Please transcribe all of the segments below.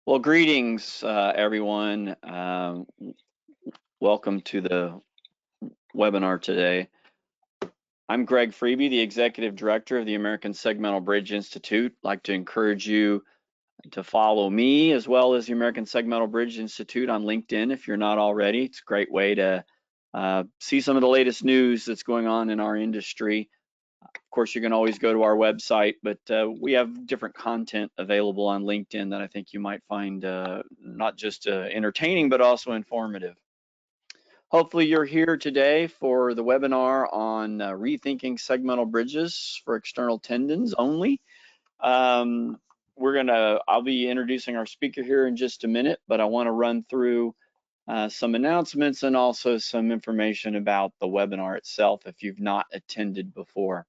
Well, greetings, everyone. Welcome to the webinar today. I'm Greg Freeby, the Executive Director of the American Segmental Bridge Institute. I'd like to encourage you to follow me as well as the American Segmental Bridge Institute on LinkedIn if you're not already. It's a great way to see some of the latest news that's going on in our industry. Of course, you can always go to our website, but we have different content available on LinkedIn that I think you might find not just entertaining, but also informative. Hopefully you're here today for the webinar on rethinking segmental bridges for external tendons only. I'll be introducing our speaker here in just a minute, but I want to run through some announcements and also some information about the webinar itself if you've not attended before.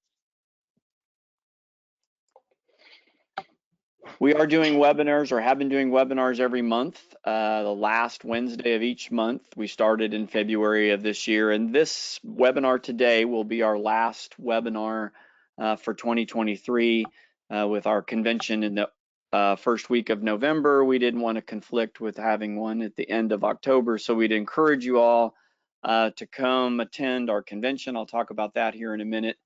We are doing webinars, or have been doing webinars every month, the last Wednesday of each month. We started in February of this year, and this webinar today will be our last webinar for 2023 with our convention in the first week of November. We didn't want to conflict with having one at the end of October, so we'd encourage you all to come attend our convention. I'll talk about that here in a minute.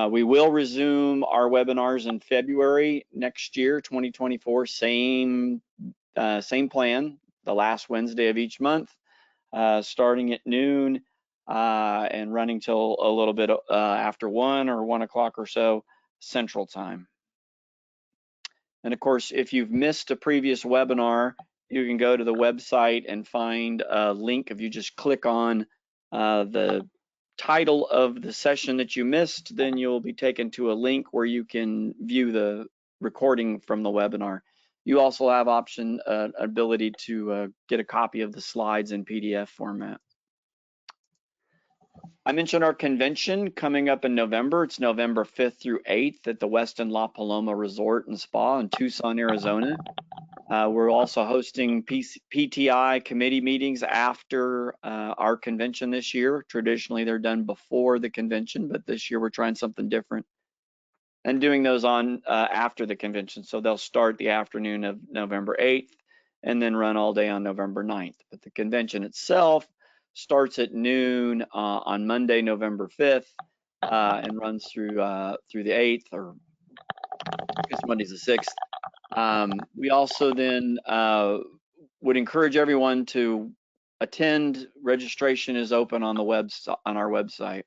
We will resume our webinars in February next year, 2024, same plan, the last Wednesday of each month, starting at noon and running till a little bit after 1 or 1 o'clock or so Central Time. And of course, if you've missed a previous webinar, you can go to the website and find a link. If you just click on the title of the session that you missed, then you'll be taken to a link where you can view the recording from the webinar. You also have ability to get a copy of the slides in PDF format. I mentioned our convention coming up in November. It's November 5th through 8th at the Westin La Paloma Resort and Spa in Tucson, Arizona. We're also hosting PTI committee meetings after our convention this year. Traditionally, they're done before the convention, but this year we're trying something different and doing those on after the convention. So they'll start the afternoon of November 8th and then run all day on November 9th. But the convention itself starts at noon on Monday, November 5th, and runs through the 8th, or I guess Monday's the 6th. We also then would encourage everyone to attend. Registration is open on our website.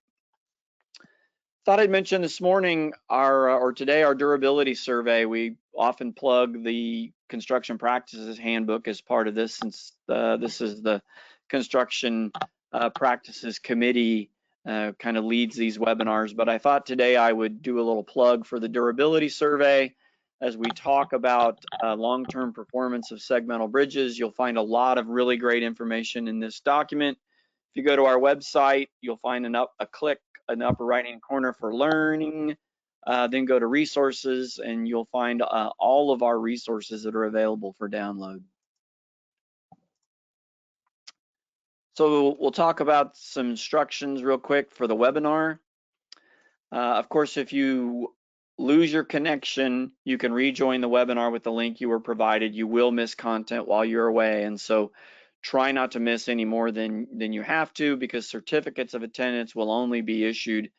Thought I'd mention this morning or today our durability survey. We often plug the construction practices handbook as part of this, since this is the construction practices committee kind of leads these webinars. But I thought today I would do a little plug for the durability survey. As we talk about long-term performance of segmental bridges, you'll find a lot of really great information in this document. If you go to our website, you'll find an upper right-hand corner for learning, then go to resources, and you'll find all of our resources that are available for download. So we'll talk about some instructions real quick for the webinar. Of course, if you lose your connection, you can rejoin the webinar with the link you were provided. You will miss content while you're away, and so try not to miss any more than you have to, because certificates of attendance will only be issued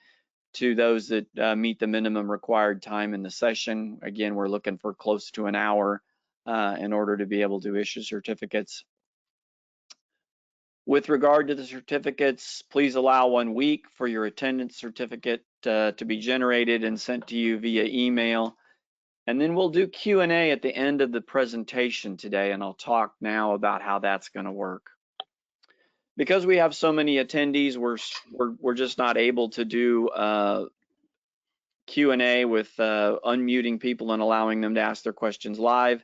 to those that meet the minimum required time in the session. Again, we're looking for close to an hour in order to be able to issue certificates. With regard to the certificates, please allow 1 week for your attendance certificate to be generated and sent to you via email. And then we'll do Q&A at the end of the presentation today, and I'll talk now about how that's going to work. Because we have so many attendees, we're just not able to do Q&A with unmuting people and allowing them to ask their questions live.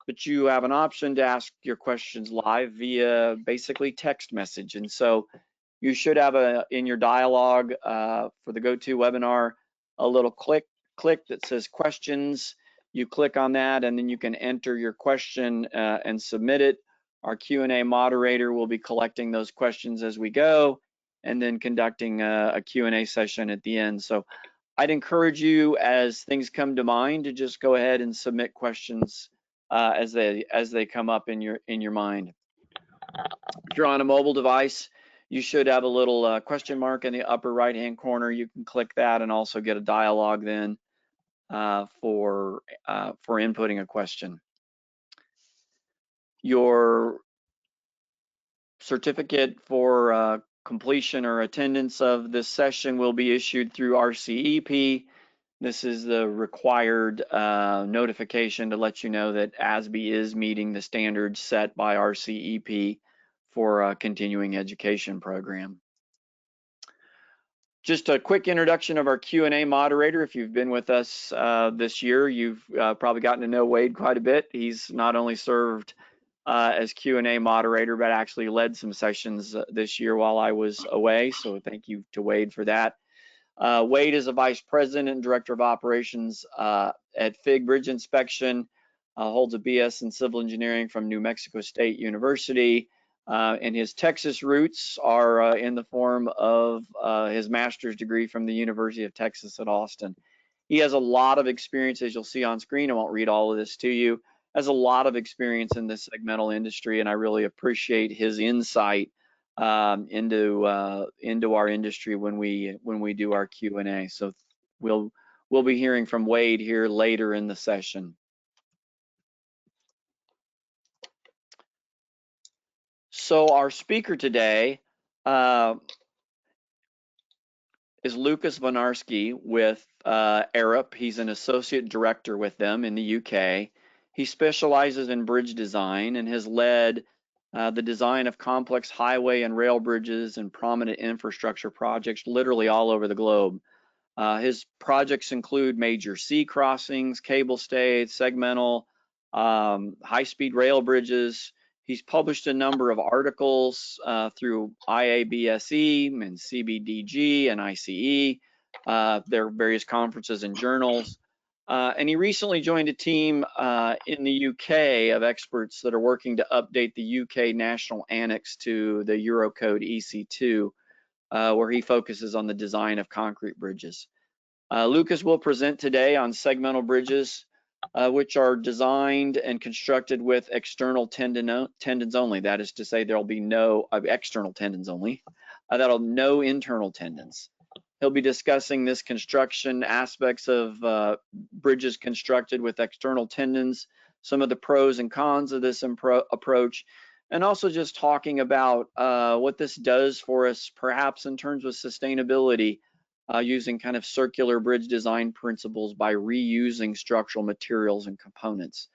But you have an option to ask your questions live via basically text message. And so you should have in your dialogue for the GoToWebinar a little click that says questions. You click on that, and then you can enter your question and submit it. Our Q&A moderator will be collecting those questions as we go and then conducting a Q&A session at the end. So I'd encourage you, as things come to mind, to just go ahead and submit questions as they come up in your mind. If you're on a mobile device, you should have a little question mark in the upper right-hand corner. You can click that and also get a dialogue then for inputting a question. Your certificate for completion or attendance of this session will be issued through RCEP. This is the required notification to let you know that ASBI is meeting the standards set by RCEP for a continuing education program. Just a quick introduction of our Q&A moderator. If you've been with us this year, you've probably gotten to know Wade quite a bit. He's not only served as Q&A moderator, but actually led some sessions this year while I was away. So thank you to Wade for that. Wade is a vice president and director of operations at FIG Bridge Inspection, holds a BS in civil engineering from New Mexico State University, and his Texas roots are in the form of his master's degree from the University of Texas at Austin. He has a lot of experience, as you'll see on screen. I won't read all of this to you. Has a lot of experience in the segmental industry, and I really appreciate his insight into our industry when we do our Q&A. So we'll be hearing from Wade here later in the session. So our speaker today is Lukasz Wojnarski with Arup. He's an associate director with them in the UK. He specializes in bridge design and has led the design of complex highway and rail bridges and prominent infrastructure projects literally all over the globe. His projects include major sea crossings, cable stays, segmental, high-speed rail bridges. He's published a number of articles through IABSE and CBDG and ICE. There are various conferences and journals. And he recently joined a team in the UK of experts that are working to update the UK national annex to the Eurocode EC2, where he focuses on the design of concrete bridges. Lukasz will present today on segmental bridges, which are designed and constructed with external tendons only. That is to say, there'll be no external tendons only. No internal tendons. He'll be discussing this construction aspects of bridges constructed with external tendons, some of the pros and cons of this approach, and also just talking about what this does for us, perhaps in terms of sustainability, using kind of circular bridge design principles by reusing structural materials and components.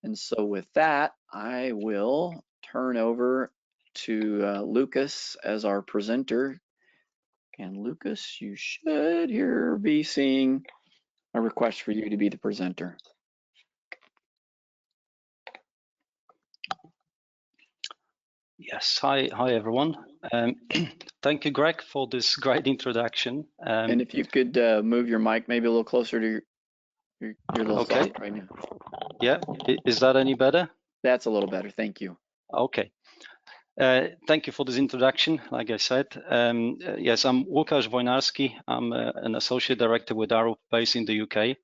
And so with that, I will turn over to Lukasz as our presenter. And Lukasz, you should here be seeing a request for you to be the presenter. Yes, hi everyone. Thank you, Greg, for this great introduction. And if you could move your mic maybe a little closer to your little side right now. Yeah, is that any better? That's a little better, thank you. Okay. Thank you for this introduction. Like I said, yes, I'm Lukasz Wojnarski. I'm an associate director with Arup based in the UK.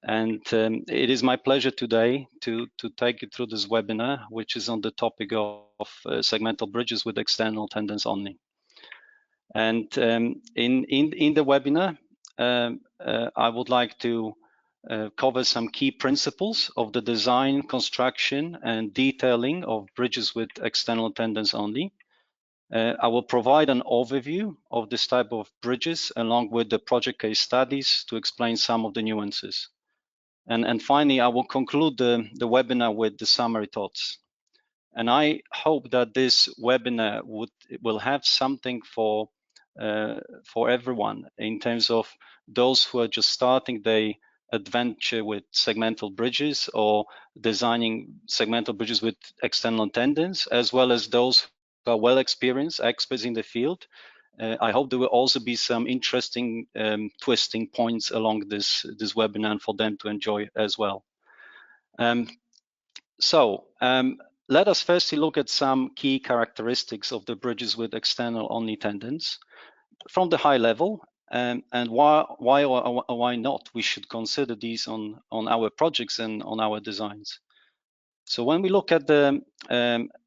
And it is my pleasure today to take you through this webinar, which is on the topic of segmental bridges with external tendons only. And in the webinar, I would like to cover some key principles of the design, construction, and detailing of bridges with external tendons only. I will provide an overview of this type of bridges along with the project case studies to explain some of the nuances. And finally, I will conclude the webinar with the summary thoughts. And I hope that this webinar will have something for everyone in terms of those who are just starting their adventure with segmental bridges or designing segmental bridges with external tendons, as well as those who are well experienced experts in the field. I hope there will also be some interesting twisting points along this webinar for them to enjoy as well. Let us firstly look at some key characteristics of the bridges with external only tendons from the high level, and why or why not we should consider these on our projects and on our designs. So when we look at the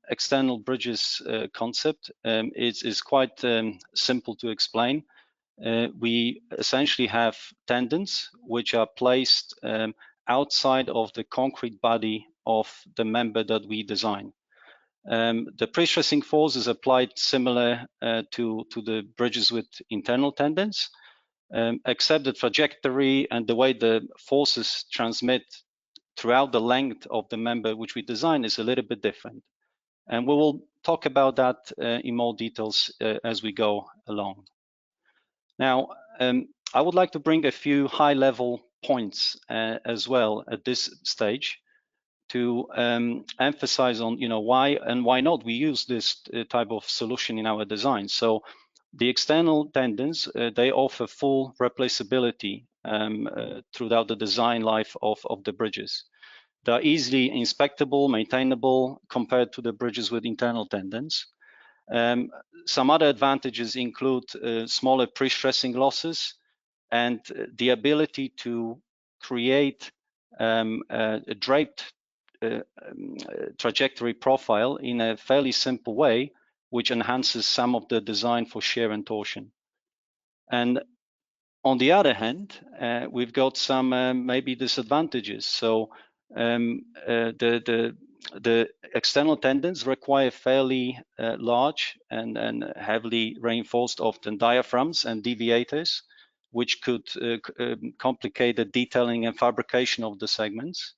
external bridges concept, it's quite simple to explain. We essentially have tendons which are placed outside of the concrete body of the member that we design. The pre-stressing force is applied similar to the bridges with internal tendons, except the trajectory and the way the forces transmit throughout the length of the member which we design is a little bit different. And we will talk about that in more details as we go along. Now, I would like to bring a few high-level points as well at this stage to emphasize on, why and why not we use this type of solution in our design. So the external tendons, they offer full replaceability throughout the design life of the bridges. They're easily inspectable, maintainable compared to the bridges with internal tendons. Some other advantages include smaller pre-stressing losses and the ability to create a draped trajectory profile in a fairly simple way, which enhances some of the design for shear and torsion. And on the other hand, we've got some maybe disadvantages. So the external tendons require fairly large and heavily reinforced often diaphragms and deviators, which could complicate the detailing and fabrication of the segments.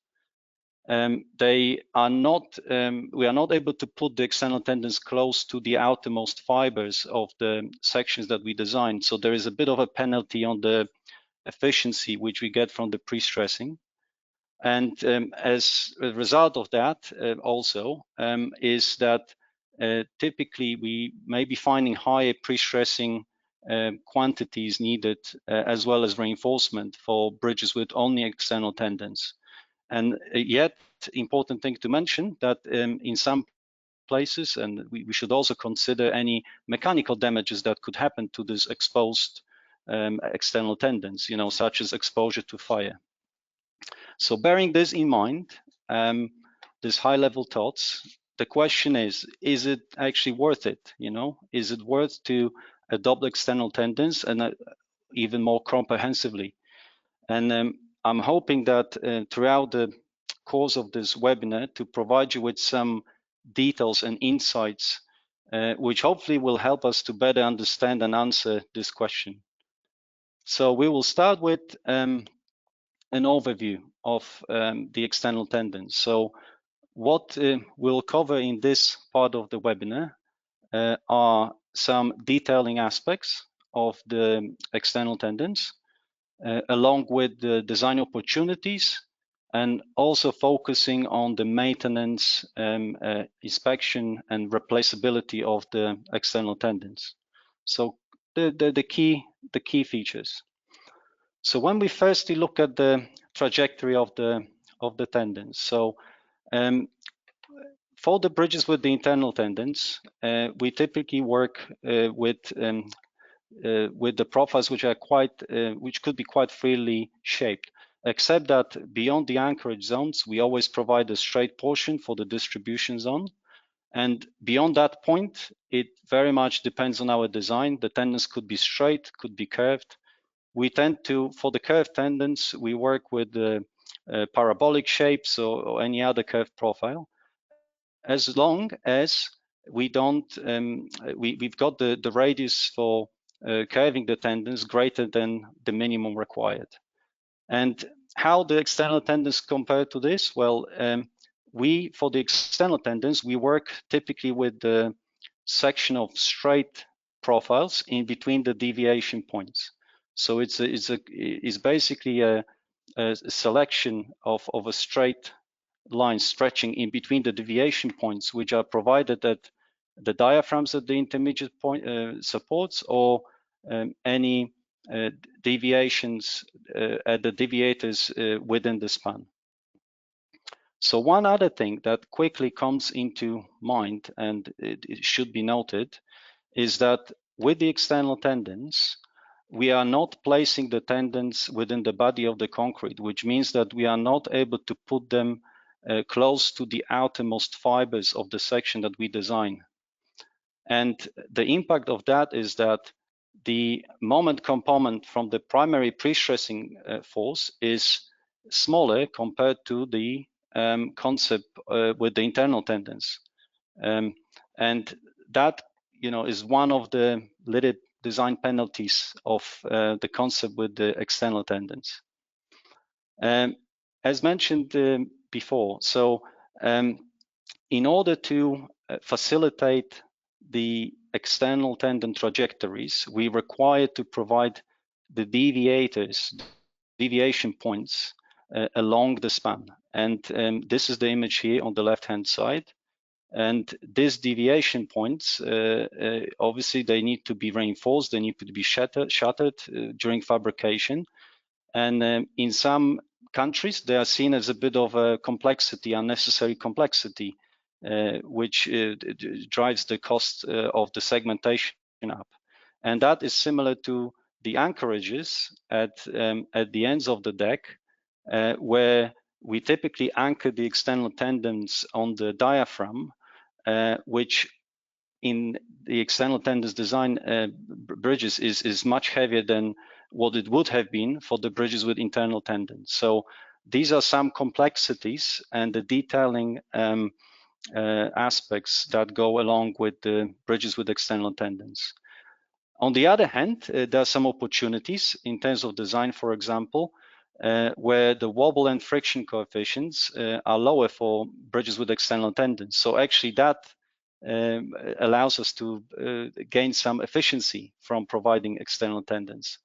We are not able to put the external tendons close to the outermost fibers of the sections that we designed. So there is a bit of a penalty on the efficiency which we get from the pre-stressing. And as a result of that also is that typically we may be finding higher pre-stressing quantities needed as well as reinforcement for bridges with only external tendons. And yet, important thing to mention that in some places, and we should also consider any mechanical damages that could happen to this exposed external tendons, such as exposure to fire. So bearing this in mind, this high-level thoughts, the question is it actually worth it? Is it worth to adopt external tendons and even more comprehensively? And I'm hoping that throughout the course of this webinar to provide you with some details and insights, which hopefully will help us to better understand and answer this question. So we will start with an overview of the external tendons. So what we'll cover in this part of the webinar are some detailing aspects of the external tendons, along with the design opportunities, and also focusing on the maintenance, inspection, and replaceability of the external tendons. So the key features. So when we firstly look at the trajectory of the tendons, so for the bridges with the internal tendons, we typically work with the profiles which are which could be quite freely shaped, except that beyond the anchorage zones, we always provide a straight portion for the distribution zone. And beyond that point, it very much depends on our design. The tendons could be straight, could be curved. We tend to, for the curved tendons, we work with parabolic shapes or any other curved profile, as long as we don't, we've got the radius for curving the tendons greater than the minimum required. And how the external tendons compare to this? Well, for the external tendons, we work typically with the section of straight profiles in between the deviation points. So it's basically a selection of a straight line stretching in between the deviation points, which are provided at the diaphragms at the intermediate point supports, or any deviations at the deviators within the span. So one other thing that quickly comes into mind, and it should be noted, is that with the external tendons, we are not placing the tendons within the body of the concrete, which means that we are not able to put them close to the outermost fibers of the section that we design. And the impact of that is that the moment component from the primary pre-stressing force is smaller compared to the concept with the internal tendons. And that, is one of the little design penalties of the concept with the external tendons. As mentioned before, so in order to facilitate the external tendon trajectories, we require to provide the deviation points along the span. And this is the image here on the left-hand side. And these deviation points, obviously, they need to be reinforced. They need to be shattered during fabrication. And in some countries, they are seen as a bit of a complexity, unnecessary complexity, which drives the cost of the segmentation up. And that is similar to the anchorages at the ends of the deck, where we typically anchor the external tendons on the diaphragm, which in the external tendons design bridges is much heavier than what it would have been for the bridges with internal tendons. So these are some complexities and the detailing aspects that go along with the bridges with external tendons. On the other hand, there are some opportunities in terms of design, for example, where the wobble and friction coefficients are lower for bridges with external tendons. So actually that allows us to gain some efficiency from providing external tendons.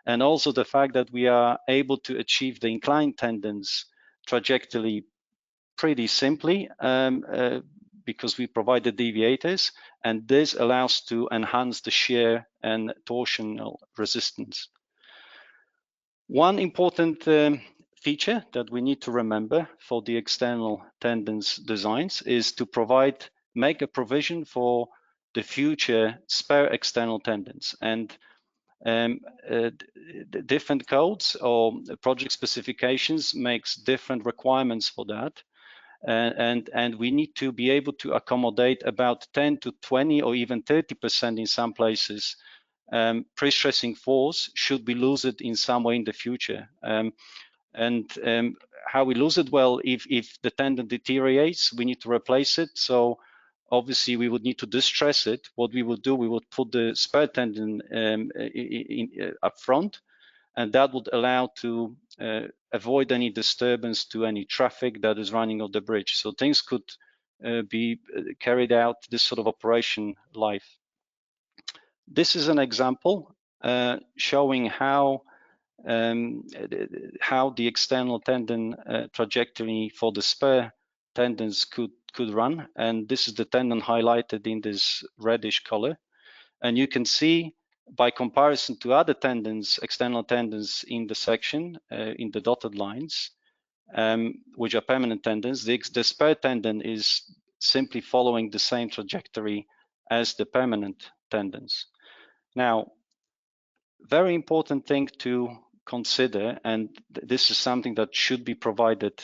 And also the fact that we are able to achieve the inclined tendons trajectory pretty simply because we provide the deviators, and this allows to enhance the shear and torsional resistance. One important feature that we need to remember for the external tendons designs is to make a provision for the future spare external tendons. And different codes or project specifications makes different requirements for that. And we need to be able to accommodate about 10 to 20 or even 30% in some places pre-stressing force should be loosened in some way in the future. How we lose it? Well, if the tendon deteriorates, we need to replace it. So obviously we would need to distress it. What we would do, we would put the spare tendon up front, and that would allow to avoid any disturbance to any traffic that is running on the bridge. So things could be carried out, this sort of operation live. This is an example showing how the external tendon trajectory for the spare tendons could run. And this is the tendon highlighted in this reddish color. And you can see by comparison to other tendons, external tendons in the section, in the dotted lines, which are permanent tendons, the spare tendon is simply following the same trajectory as the permanent tendons. Now, very important thing to consider, and this is something that should be provided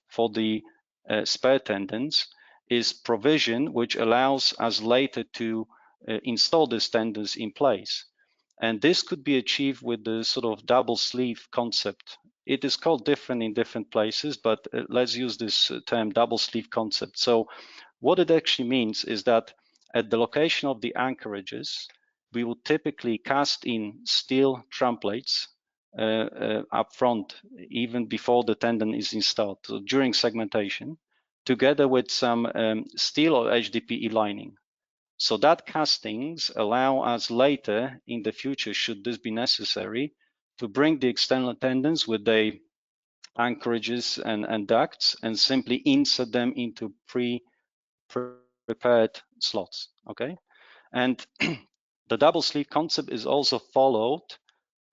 for the spare tendons, is provision which allows us later to install these tendons in place. And this could be achieved with the sort of double sleeve concept. It is called different in different places, but let's use this term double sleeve concept. So what it actually means is that at the location of the anchorages, we would typically cast in steel trumplates up front, even before the tendon is installed, so during segmentation, together with some steel or HDPE lining. So that castings allow us later in the future, should this be necessary, to bring the external tendons with the anchorages and ducts and simply insert them into prepared slots, okay? And the double sleeve concept is also followed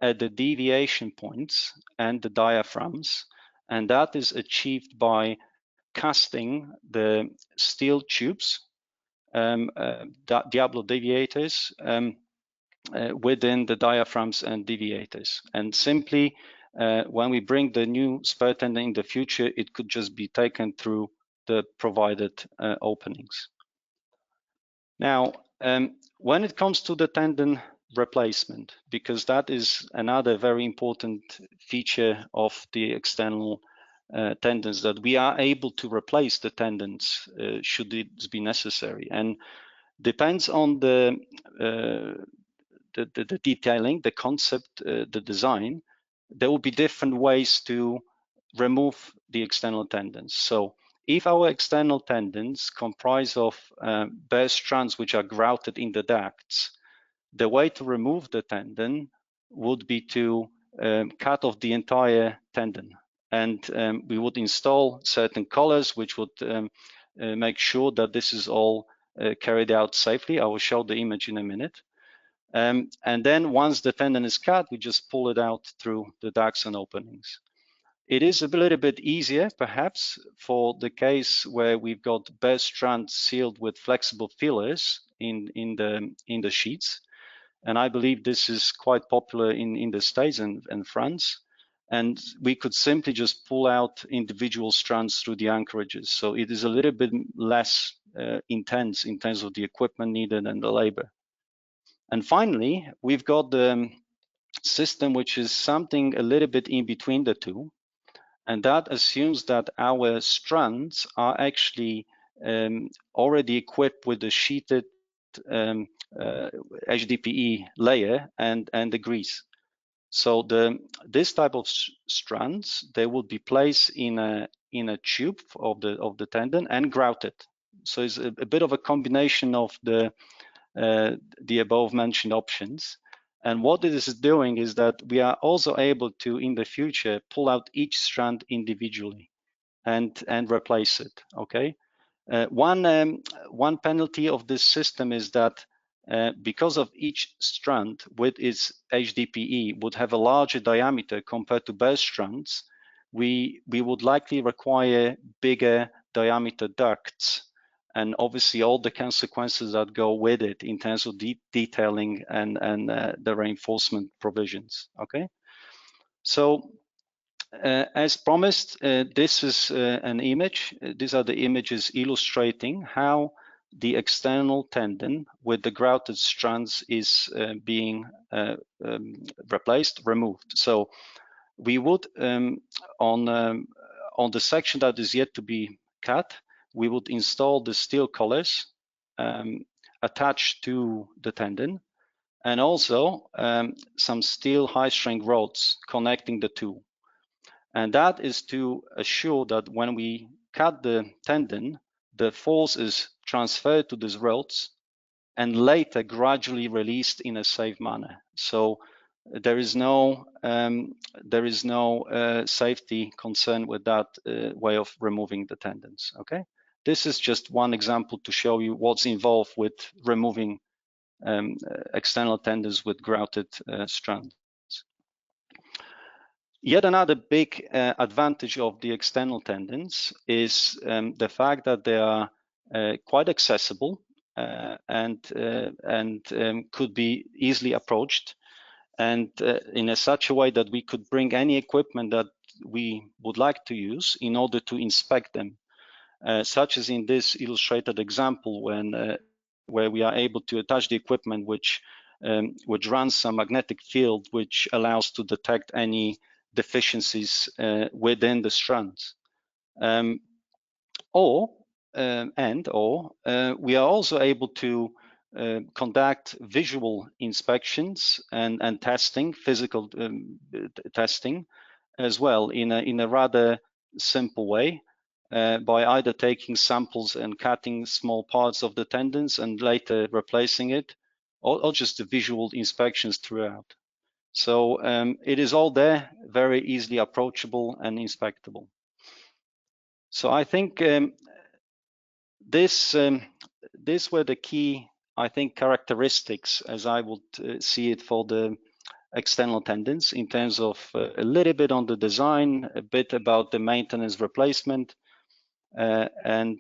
at the deviation points and the diaphragms, and that is achieved by casting the steel tubes, Diablo deviators, within the diaphragms and deviators, and simply when we bring the new spare tendon in the future, it could just be taken through the provided openings. Now, when it comes to the tendon replacement, because that is another very important feature of the external tendons, that we are able to replace the tendons should it be necessary, and depends on the detailing, the concept, the design. There will be different ways to remove the external tendons. So if our external tendons comprise of bare strands which are grouted in the ducts, the way to remove the tendon would be to cut off the entire tendon, and we would install certain collars which would make sure that this is all carried out safely. I will show the image in a minute. And then once the tendon is cut, we just pull it out through the ducts and openings. It is a little bit easier, perhaps, for the case where we've got bare strands sealed with flexible fillers in the sheets, and I believe this is quite popular in the States and France. And we could simply just pull out individual strands through the anchorages, so it is a little bit less intense in terms of the equipment needed and the labor. And finally, we've got the system which is something a little bit in between the two, and that assumes that our strands are actually already equipped with the sheeted HDPE layer and the grease. So this type of strands, they will be placed in a tube of the tendon and grouted. So it's a bit of a combination of the above mentioned options. And what this is doing is that we are also able to, in the future, pull out each strand individually and replace it. Okay. One penalty of this system is that because of each strand with its HDPE would have a larger diameter compared to bare strands, we would likely require bigger diameter ducts, and obviously all the consequences that go with it in terms of detailing and the reinforcement provisions. Okay, so as promised, this is an image. These are the images illustrating how the external tendon with the grouted strands is being removed. So we would, on the section that is yet to be cut, we would install the steel collars attached to the tendon, and also some steel high-strength rods connecting the two. And that is to assure that when we cut the tendon, the force is transferred to these rods and later gradually released in a safe manner. So there is no safety concern with that way of removing the tendons. Okay, this is just one example to show you what's involved with removing external tendons with grouted strands. Yet another big advantage of the external tendons is the fact that they are quite accessible and could be easily approached, and in such a way that we could bring any equipment that we would like to use in order to inspect them, such as in this illustrated example where we are able to attach the equipment which runs some magnetic field which allows to detect any deficiencies within the strands. Or we are also able to conduct visual inspections and testing, physical testing as well in a rather simple way, by either taking samples and cutting small parts of the tendons and later replacing it, or just the visual inspections throughout. So it is all there, very easily approachable and inspectable. So I think this were the key, I think, characteristics as I would see it for the external tendons, in terms of a little bit on the design, a bit about the maintenance replacement, and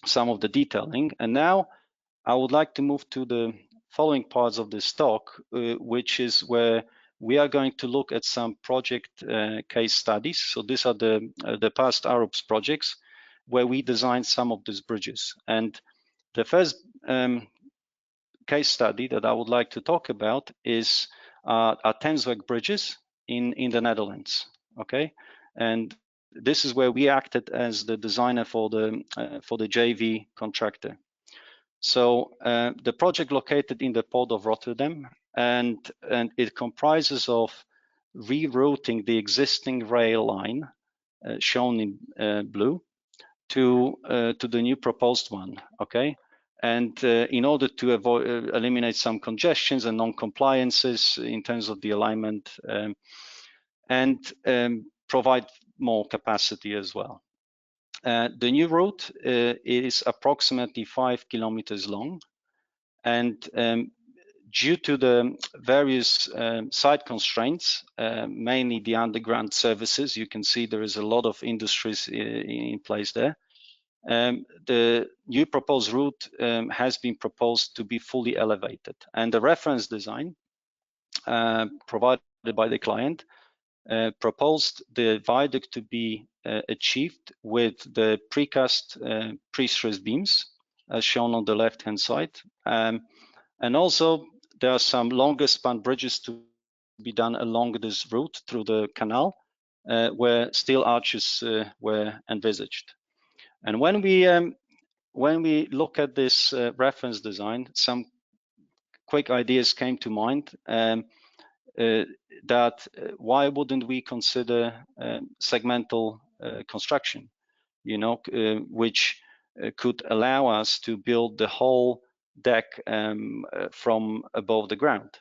some of the detailing. And now I would like to move to the following parts of this talk, which is where we are going to look at some project case studies. So these are the past ARUPS projects where we designed some of these bridges. And the first case study that I would like to talk about is our Theemsweg Bridges in the Netherlands. Okay, and this is where we acted as the designer for the JV contractor. So the project located in the port of Rotterdam, and it comprises of rerouting the existing rail line shown in blue to the new proposed one. Okay, and in order to eliminate some congestions and non-compliances in terms of the alignment, and provide more capacity as well. The new route is approximately 5 kilometers long, and due to the various site constraints, mainly the underground services, you can see there is a lot of industries in place there. The new proposed route has been proposed to be fully elevated, and the reference design provided by the client proposed the viaduct to be achieved with the precast pre-stressed beams, as shown on the left-hand side. And also, there are some longer span bridges to be done along this route through the canal, where steel arches were envisaged. And when we look at this reference design, some quick ideas came to mind. That why wouldn't we consider segmental construction, which could allow us to build the whole deck from above the ground.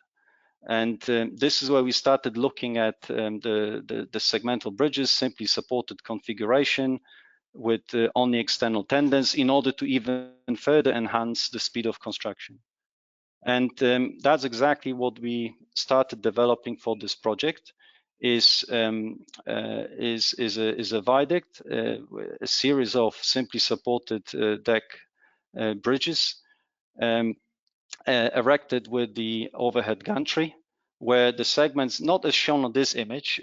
And this is where we started looking at the segmental bridges, simply supported configuration with only external tendons in order to even further enhance the speed of construction. And that's exactly what we started developing for this project. Is a viaduct, a series of simply supported deck bridges erected with the overhead gantry, where the segments, not as shown on this image,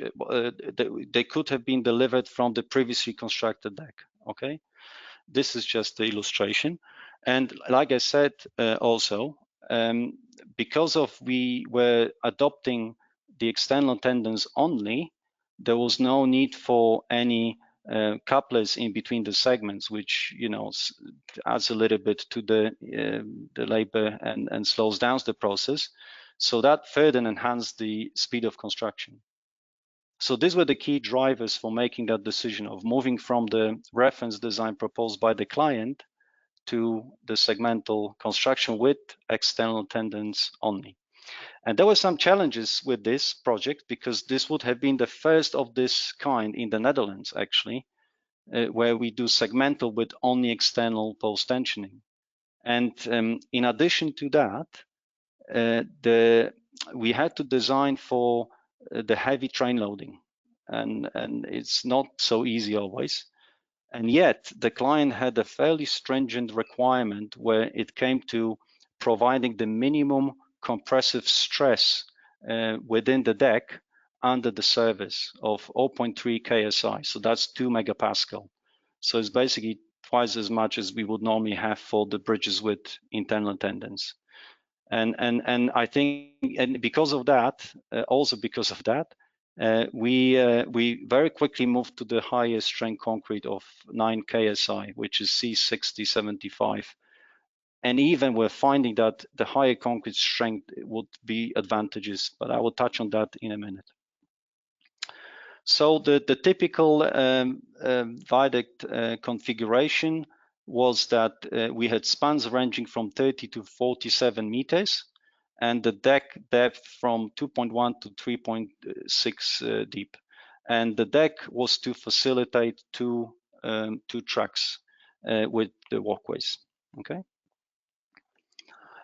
they could have been delivered from the previously constructed deck. Okay, this is just the illustration. And like I said, also, because of we were adopting the external tendons only, there was no need for any couplers in between the segments, which adds a little bit to the labor and slows down the process. So that further enhanced the speed of construction. So these were the key drivers for making that decision of moving from the reference design proposed by the client to the segmental construction with external tendons only. And there were some challenges with this project, because this would have been the first of this kind in the Netherlands, actually, where we do segmental with only external post tensioning. And in addition to that, we had to design for the heavy train loading, and it's not so easy always. And yet the client had a fairly stringent requirement where it came to providing the minimum compressive stress within the deck under the service of 0.3 KSI. So that's 2 megapascal. So it's basically twice as much as we would normally have for the bridges with internal tendons. And I think, and because of that, we very quickly moved to the highest strength concrete of 9 KSI, which is C6075. And even we're finding that the higher concrete strength would be advantageous, but I will touch on that in a minute. So the typical viaduct configuration was that we had spans ranging from 30 to 47 meters, and the deck depth from 2.1 to 3.6 deep. And the deck was to facilitate two tracks with the walkways. Okay.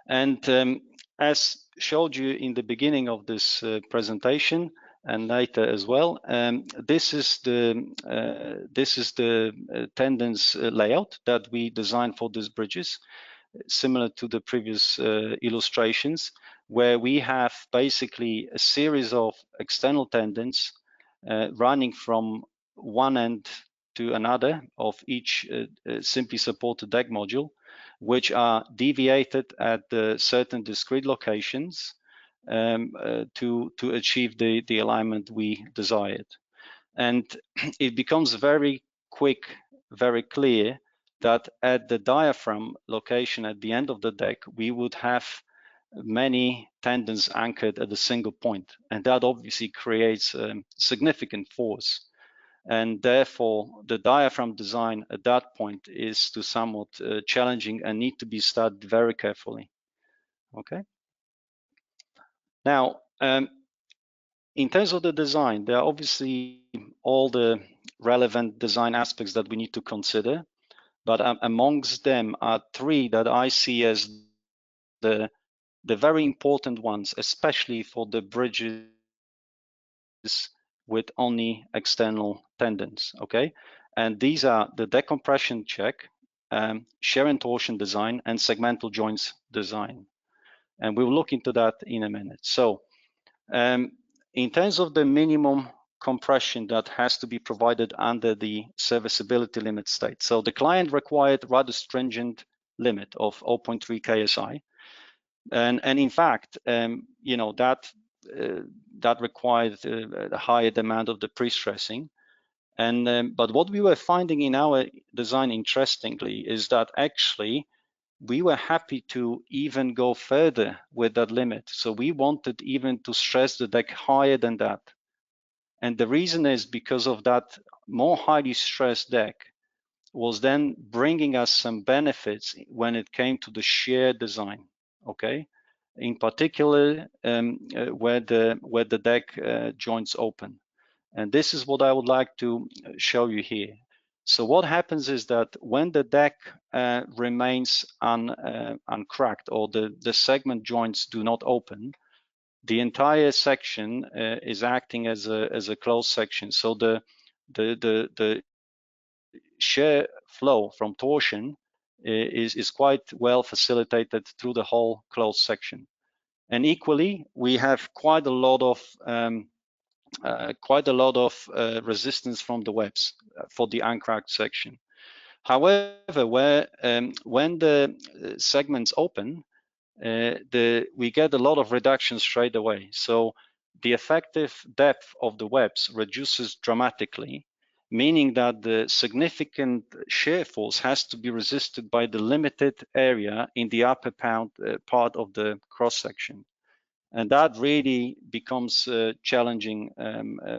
And as showed you in the beginning of this presentation, and later as well, this is the tendons layout that we designed for these bridges. similar to the previous illustrations, where we have basically a series of external tendons running from one end to another of each simply supported deck module, which are deviated at certain discrete locations to achieve the alignment we desired. And it becomes very quick, very clear that at the diaphragm location at the end of the deck, we would have many tendons anchored at a single point. And that obviously creates significant force. And therefore, the diaphragm design at that point is to somewhat challenging and need to be studied very carefully. Okay. Now, in terms of the design, there are obviously all the relevant design aspects that we need to consider, but amongst them are three that I see as the very important ones, especially for the bridges with only external tendons, okay? And these are the decompression check, shear and torsion design, and segmental joints design. And we'll look into that in a minute. So in terms of the minimum compression that has to be provided under the serviceability limit state. So the client required rather stringent limit of 0.3 KSI. And in fact, you know, that required a higher demand of the pre-stressing. And but what we were finding in our design, interestingly, is that actually we were happy to even go further with that limit. So we wanted even to stress the deck higher than that. And the reason is because of that more highly stressed deck was then bringing us some benefits when it came to the shear design, okay? In particular, where the deck joints open. And this is what I would like to show you here. So what happens is that when the deck remains uncracked, or the segment joints do not open, the entire section is acting as a closed section. So the shear flow from torsion is quite well facilitated through the whole closed section. And equally, we have quite a lot of resistance from the webs for the uncracked section. However, when the segments open, we get a lot of reduction straight away. So the effective depth of the webs reduces dramatically, meaning that the significant shear force has to be resisted by the limited area in the upper part of the cross section. And that really becomes challenging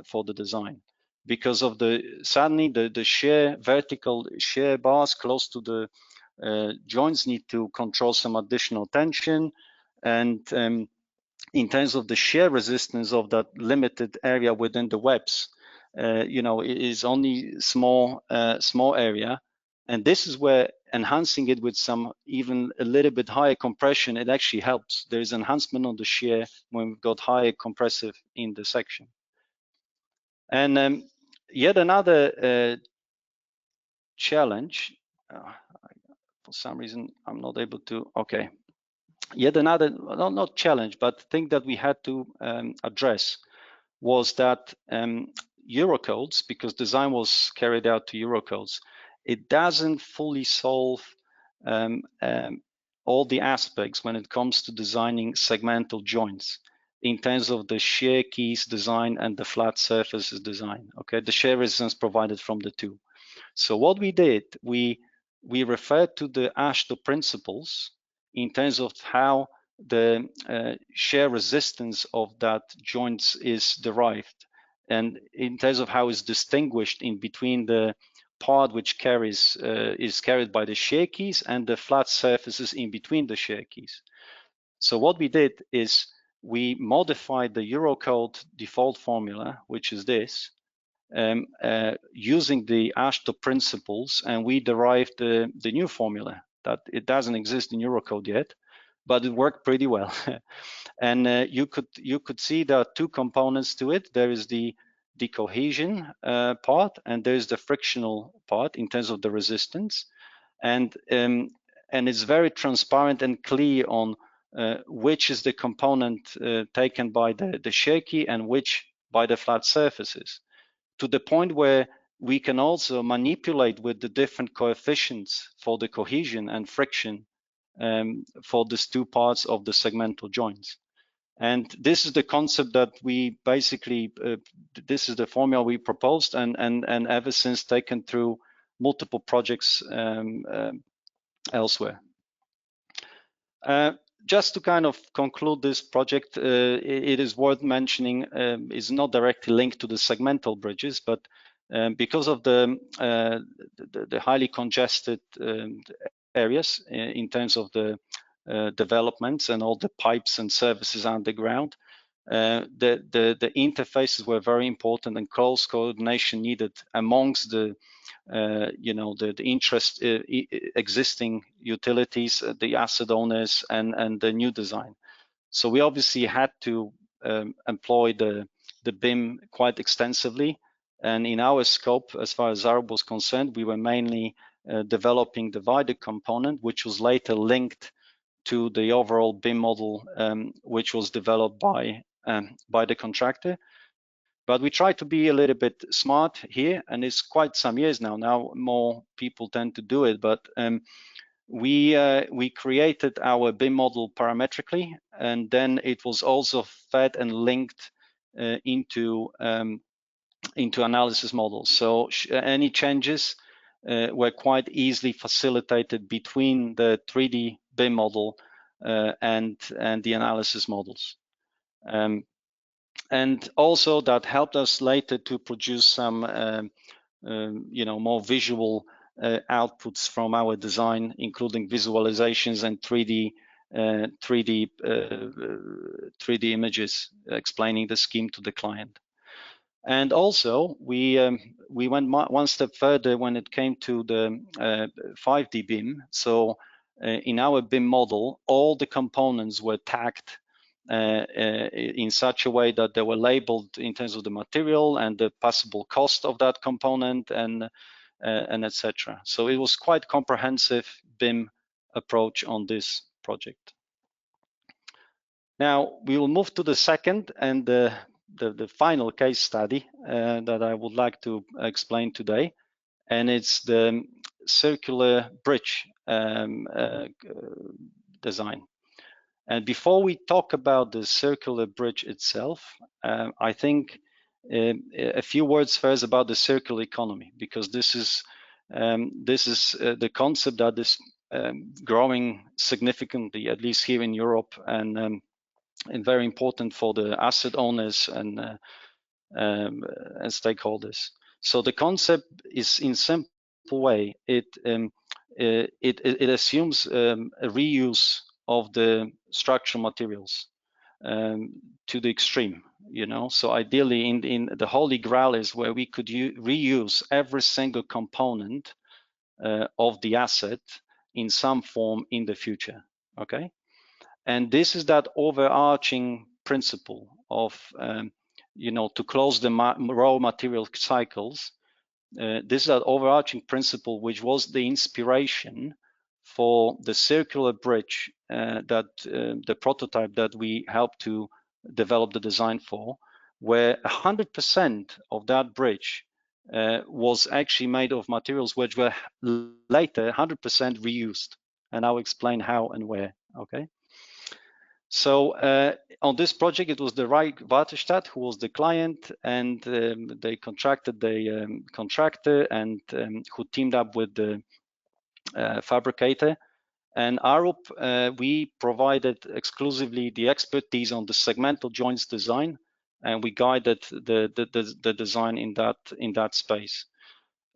for the design, because of suddenly the vertical shear bars close to the joints need to control some additional tension. And in terms of the shear resistance of that limited area within the webs, you know, it is only small area. And this is where enhancing it with some even a little bit higher compression, it actually helps. There is enhancement on the shear when we've got higher compressive in the section. And yet another challenge, for some reason I'm not able to, okay. Yet another, not challenge, but thing that we had to address was that Eurocodes, because design was carried out to Eurocodes, it doesn't fully solve all the aspects when it comes to designing segmental joints in terms of the shear keys design and the flat surfaces design, okay? The shear resistance provided from the two. So what we did, we referred to the ASBI principles in terms of how the shear resistance of that joints is derived, and in terms of how it's distinguished in between the part which is carried by the shear keys and the flat surfaces in between the shear keys. So what we did is we modified the Eurocode default formula, which is this, using the ASBI principles, and we derived the new formula that it doesn't exist in Eurocode yet, but it worked pretty well. And you could see there are two components to it. There is the cohesion part, and there's the frictional part in terms of the resistance. And it's very transparent and clear on which is the component taken by the shaky and which by the flat surfaces, to the point where we can also manipulate with the different coefficients for the cohesion and friction for these two parts of the segmental joints. And this is the concept that we basically, this is the formula we proposed and ever since taken through multiple projects elsewhere. Just to kind of conclude this project, it is worth mentioning, it's not directly linked to the segmental bridges, but because of the highly congested areas in terms of the developments and all the pipes and services underground, the interfaces were very important and close coordination needed amongst the existing utilities, the asset owners, and the new design. So we obviously had to employ the BIM quite extensively. And in our scope, as far as Arup was concerned, we were mainly developing the VIDA component, which was later linked to the overall BIM model, which was developed by the contractor. But we try to be a little bit smart here, and it's quite some years now. Now more people tend to do it, but we created our BIM model parametrically, and then it was also fed and linked into analysis models. So any changes were quite easily facilitated between the 3D BIM model and the analysis models. And also that helped us later to produce some more visual outputs from our design, including visualizations and 3D images explaining the scheme to the client. And also we went one step further when it came to the 5D BIM. So in our BIM model, all the components were tagged in such a way that they were labeled in terms of the material and the possible cost of that component and etc. So it was quite comprehensive BIM approach on this project. Now we will move to the second and the final case study that I would like to explain today, and it's the circular bridge design. And before we talk about the circular bridge itself, I think a few words first about the circular economy, because this is the concept that is growing significantly, at least here in Europe, and very important for the asset owners and stakeholders. So the concept is, in simple way, it assumes a reuse of the structural materials to the extreme, So ideally, in the holy grail is where we could reuse every single component of the asset in some form in the future. Okay, and this is that overarching principle of to close the raw material cycles. This is that overarching principle which was the inspiration for the circular bridge that the prototype that we helped to develop the design for, where 100% of that bridge was actually made of materials which were later 100% reused, and I'll explain how and where. Okay. So on this project, it was the Reich Wartestadt who was the client, and they contracted the contractor and who teamed up with the fabricator. And Arup, we provided exclusively the expertise on the segmental joints design, and we guided the design in that space.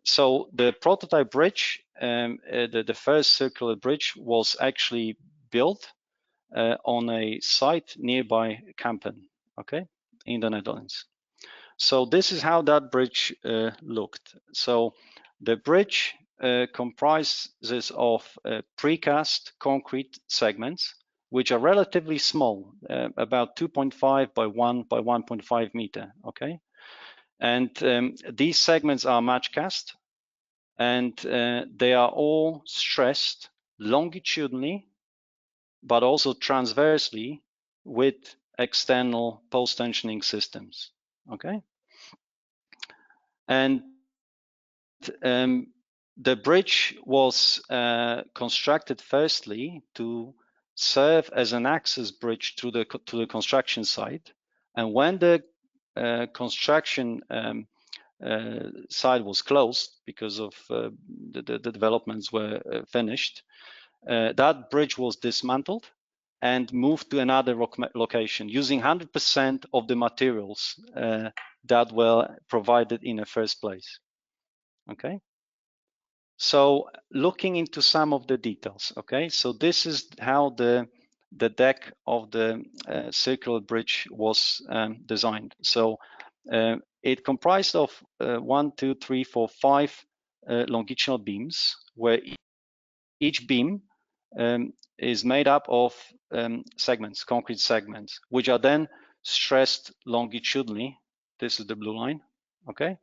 So the prototype bridge, the first circular bridge, was actually built on a site nearby Kampen, okay, in the Netherlands. So this is how that bridge looked. So the bridge comprises of precast concrete segments, which are relatively small, about 2.5 by 1.5 meter, okay? And these segments are match cast, and they are all stressed longitudinally, but also transversely with external post-tensioning systems. Okay, and the bridge was constructed firstly to serve as an access bridge to the construction site, and when the construction site was closed because of the developments were finished, that bridge was dismantled and moved to another location using 100% of the materials that were provided in the first place. Okay, so looking into some of the details. Okay, so this is how the deck of the circular bridge was designed. So it comprised of 1, 2, 3, 4, 5 longitudinal beams, where each beam is made up of segments, concrete segments, which are then stressed longitudinally. This is the blue line. Okay,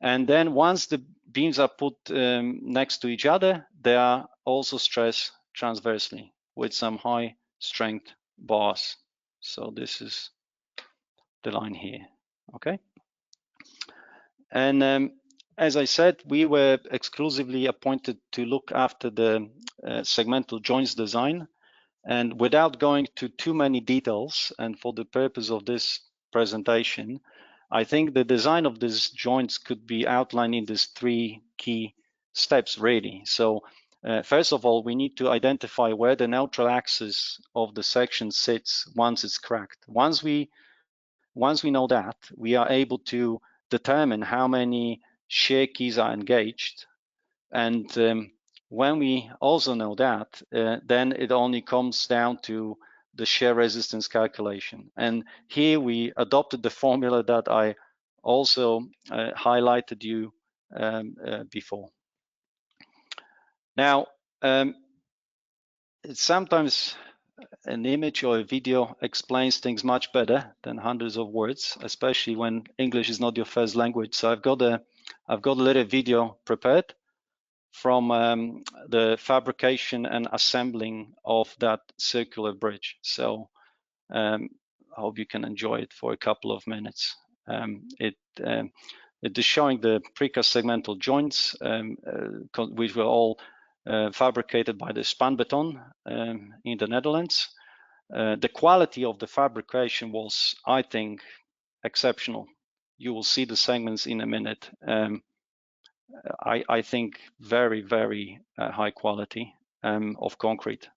and then once the beams are put next to each other, they are also stressed transversely with some high strength bars. So this is the line here. Okay, and as I said, we were exclusively appointed to look after the segmental joints design. And without going to too many details, and for the purpose of this presentation, I think the design of these joints could be outlined in these 3 key steps, really. So first of all, we need to identify where the neutral axis of the section sits once it's cracked. Once we know that, we are able to determine how many shear keys are engaged. And when we also know that, then it only comes down to the shear resistance calculation. And here we adopted the formula that I also highlighted you before. Now, sometimes an image or a video explains things much better than hundreds of words, especially when English is not your first language. So I've got a little video prepared from the fabrication and assembling of that circular bridge. So I hope you can enjoy it for a couple of minutes. It is showing the precast segmental joints, which were all fabricated by the Spanbeton in the Netherlands. The quality of the fabrication was, I think, exceptional. You will see the segments in a minute. I think very, very high quality of concrete,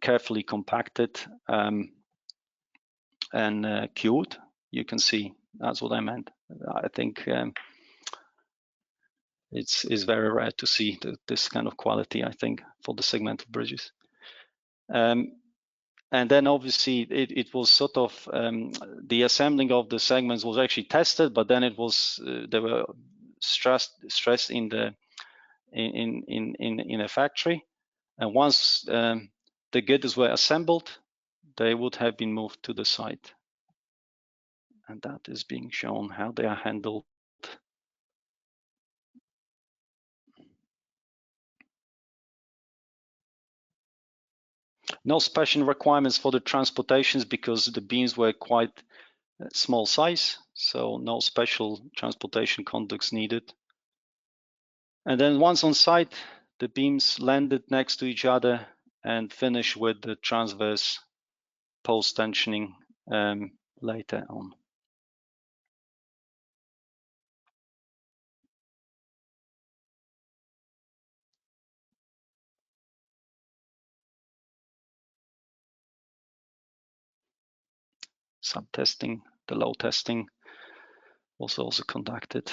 carefully compacted and cured. You can see that's what I meant. I think it's very rare to see this kind of quality, I think, for the segmental bridges. And then obviously it was sort of the assembling of the segments was actually tested, but then it was they were stressed in a factory, and once the girders were assembled, they would have been moved to the site, and that is being shown how they are handled. No special requirements for the transportations because the beams were quite small size, so no special transportation conducts needed. And then once on site, the beams landed next to each other and finished with the transverse post-tensioning later on. Some testing, the load testing was also conducted.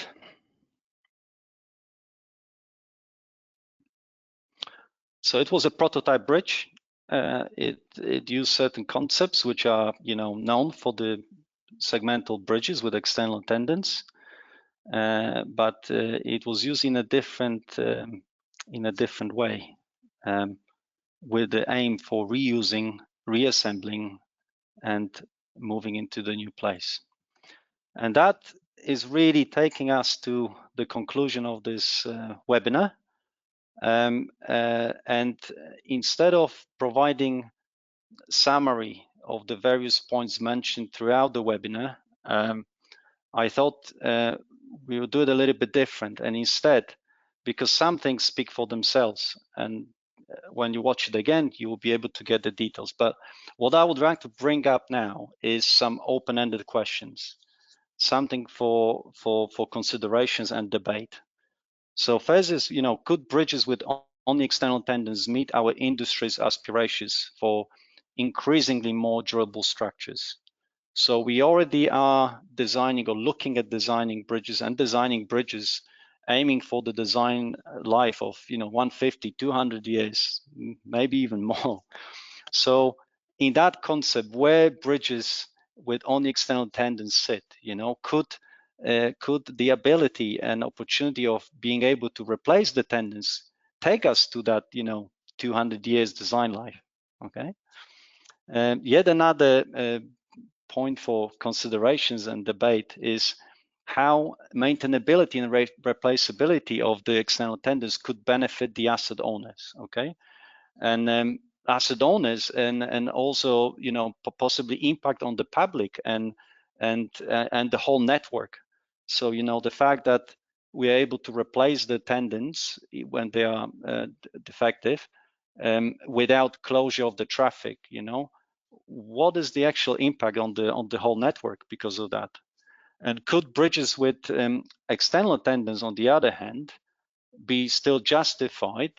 So it was a prototype bridge. It used certain concepts which are, known for the segmental bridges with external tendons, but it was used in a different way, with the aim for reusing, reassembling, and moving into the new place. And that is really taking us to the conclusion of this webinar. And instead of providing summary of the various points mentioned throughout the webinar, I thought we would do it a little bit different. And instead, because some things speak for themselves, and when you watch it again, you will be able to get the details. But what I would like to bring up now is some open-ended questions, something for considerations and debate. So first is, could bridges with only external tendons meet our industry's aspirations for increasingly more durable structures? So we already are designing or looking at designing bridges aiming for the design life of 150, 200 years, maybe even more. So in that concept, where bridges with only external tendons sit, could the ability and opportunity of being able to replace the tendons take us to that 200 years design life? Okay. Yet another point for considerations and debate is how maintainability and replaceability of the external tendons could benefit the asset owners. Okay. And asset owners and also possibly impact on the public and the whole network. So the fact that we are able to replace the tendons when they are defective without closure of the traffic, what is the actual impact on the whole network because of that? And could bridges with external tendons, on the other hand, be still justified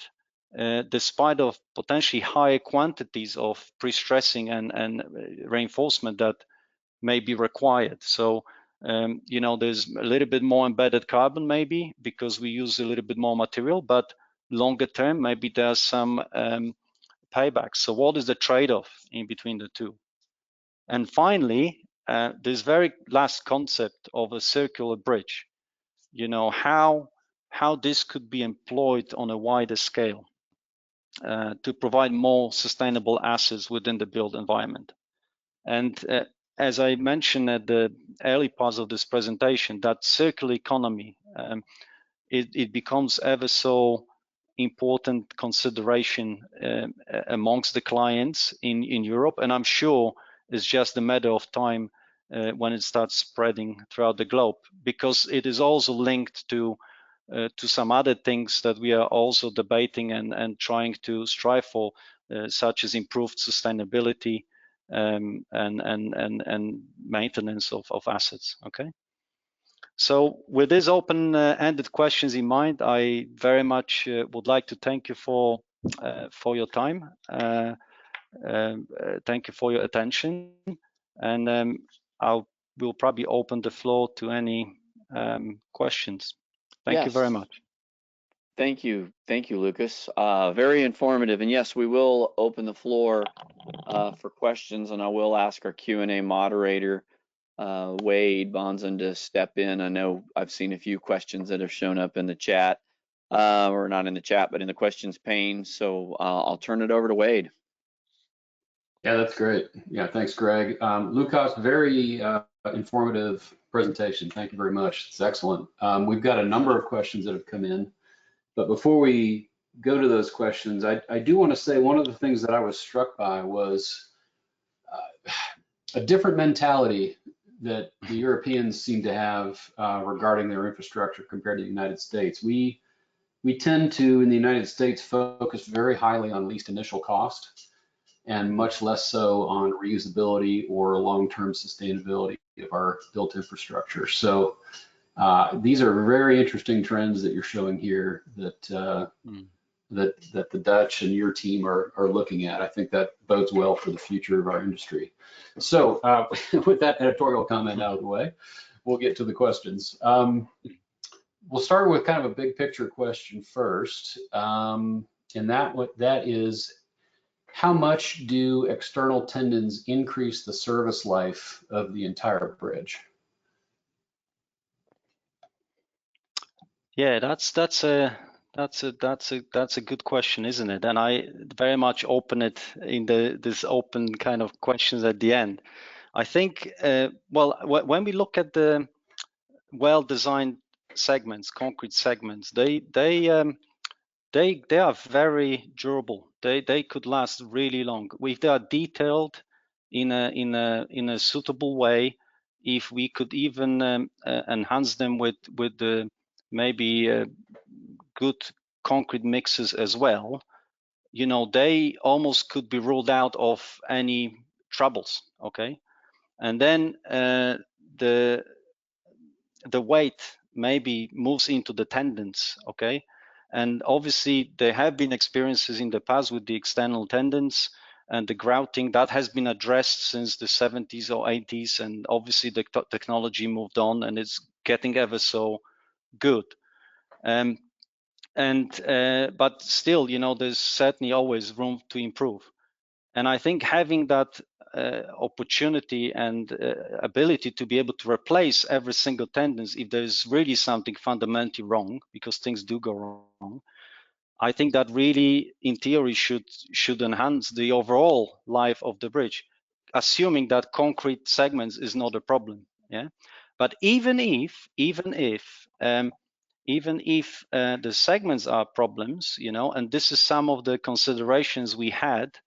despite of potentially higher quantities of pre-stressing and reinforcement that may be required? So there's a little bit more embedded carbon maybe because we use a little bit more material, but longer term maybe there's some payback. So what is the trade-off in between the two? And finally, this very last concept of a circular bridge, how this could be employed on a wider scale to provide more sustainable assets within the built environment. And as I mentioned at the early parts of this presentation, that circular economy, it becomes ever so important consideration amongst the clients in Europe, and I'm sure it's just a matter of time when it starts spreading throughout the globe, because it is also linked to some other things that we are also debating and trying to strive for, such as improved sustainability and maintenance of assets. Okay. So with these open-ended questions in mind, I very much would like to thank you for your time. Thank you for your attention, and we'll probably open the floor to any questions. Thank you very much. Thank you, Lukasz. Very informative, and yes, we will open the floor for questions, and I will ask our Q&A moderator, Wade Bonson, to step in. I know I've seen a few questions that have shown up in the chat, or not in the chat, but in the questions pane. So I'll turn it over to Wade. Yeah, that's great. Yeah, thanks, Greg. Lukasz, very informative presentation. Thank you very much. It's excellent. We've got a number of questions that have come in, but before we go to those questions, I do want to say one of the things that I was struck by was a different mentality that the Europeans seem to have regarding their infrastructure compared to the United States. We tend to, in the United States, focus very highly on least initial cost and much less so on reusability or long-term sustainability of our built infrastructure. So these are very interesting trends that you're showing here that that the Dutch and your team are looking at. I think that bodes well for the future of our industry. So with that editorial comment out of the way, we'll get to the questions. We'll start with kind of a big picture question first, and that is, how much do external tendons increase the service life of the entire bridge? Yeah, that's a good question, isn't it? And I very much open it in this open kind of questions at the end. I think, well, when we look at the well-designed segments, concrete segments, they they are very durable. They could last really long if they are detailed in a suitable way. If we could even enhance them with maybe good concrete mixes as well, you know, they almost could be ruled out of any troubles. Okay, and then the weight maybe moves into the tendons. Okay, and obviously there have been experiences in the past with the external tendons and the grouting that has been addressed since the 70s or 80s, and obviously the technology moved on and it's getting ever so good. But still, you know, there's certainly always room to improve. And I think having that opportunity and ability to be able to replace every single tendon if there's really something fundamentally wrong, because things do go wrong, I think that really, in theory, should enhance the overall life of the bridge, assuming that concrete segments is not a problem. Yeah, but even if the segments are problems, you know, and this is some of the considerations we had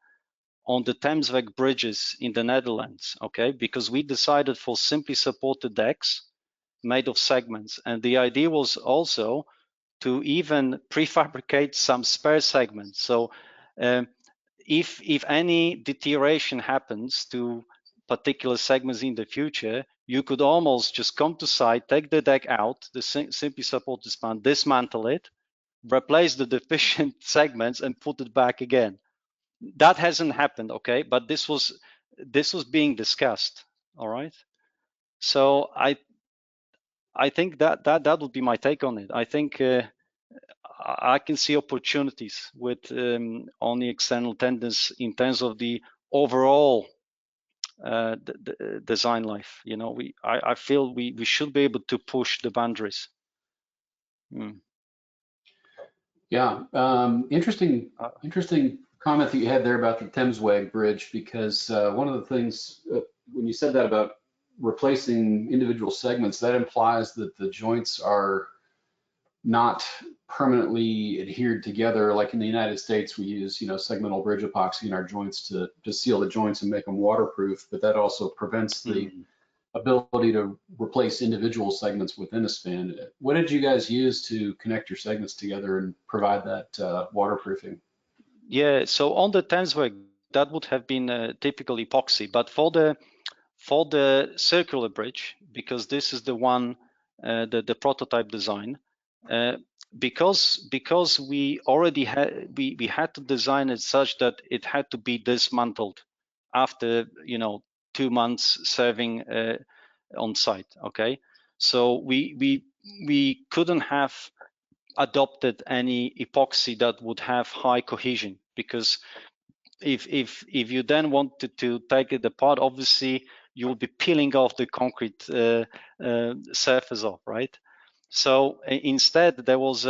on the Theemsweg Bridges in the Netherlands, okay, because we decided for simply supported decks made of segments, and the idea was also to even prefabricate some spare segments. So if any deterioration happens to particular segments in the future, you could almost just come to site, take the deck out, the simply supported span, dismantle it, replace the deficient segments and put it back again. That hasn't happened, okay, but this was being discussed. All right, so I think that would be my take on it. I think I can see opportunities with on the external tendons in terms of the overall the design life. You know, I feel we should be able to push the boundaries. Yeah, interesting comment that you had there about the Theemsweg Bridge, because one of the things when you said that about replacing individual segments, that implies that the joints are not permanently adhered together. Like in the United States, we use, you know, segmental bridge epoxy in our joints to seal the joints and make them waterproof, but that also prevents the ability to replace individual segments within a span. What did you guys use to connect your segments together and provide that waterproofing? Yeah, so on the Theemsweg, that would have been typical epoxy, but for the circular bridge, because this is the one, the prototype design, because we already had we had to design it such that it had to be dismantled after, you know, 2 months serving on site. Okay, so we couldn't have adopted any epoxy that would have high cohesion, because if you then wanted to take it apart, obviously you will be peeling off the concrete surface off, right? So instead, there was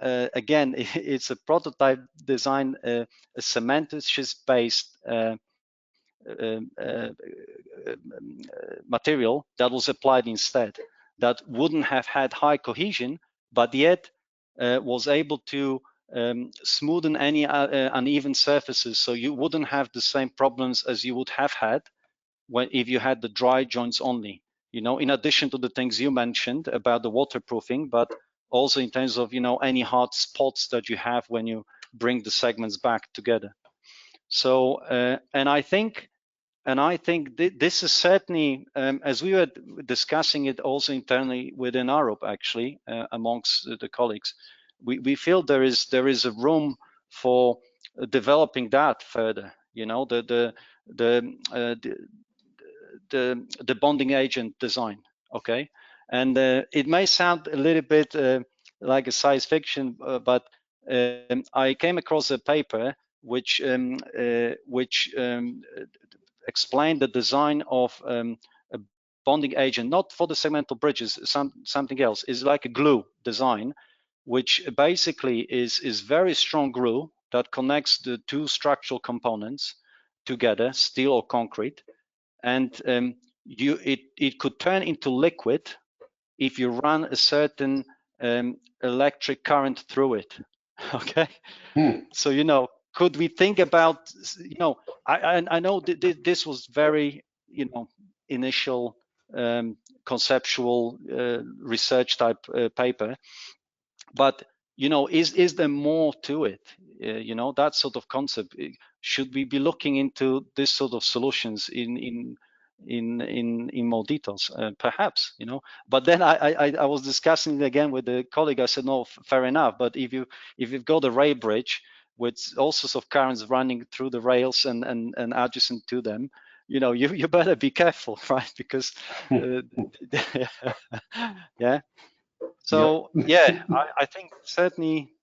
again, it's a prototype design, a cementitious-based material that was applied instead, that wouldn't have had high cohesion, but yet was able to smoothen any uneven surfaces, so you wouldn't have the same problems as you would have had if you had the dry joints only. You know, in addition to the things you mentioned about the waterproofing, but also in terms of, you know, any hard spots that you have when you bring the segments back together. So and I think this is certainly, as we were discussing it also internally within Arup, actually, amongst the colleagues, we feel there is a room for developing that further. You know, the bonding agent design. Okay, and it may sound a little bit like a science fiction, but I came across a paper which explained the design of a bonding agent, not for the segmental bridges, something else. Is like a glue design, which basically is very strong glue that connects the two structural components together, steel or concrete, and it could turn into liquid if you run a certain electric current through it. Okay. So, you know, could we think about, you know, I know this was very, you know, initial conceptual research type paper, but, you know, is there more to it? You know, that sort of concept. Should we be looking into this sort of solutions in more details? Perhaps, you know. But then I was discussing it again with a colleague. I said, no, fair enough. But if you've got a rail bridge with all sorts of currents running through the rails and adjacent to them, you know, you better be careful, right? Because yeah. So yeah, I think certainly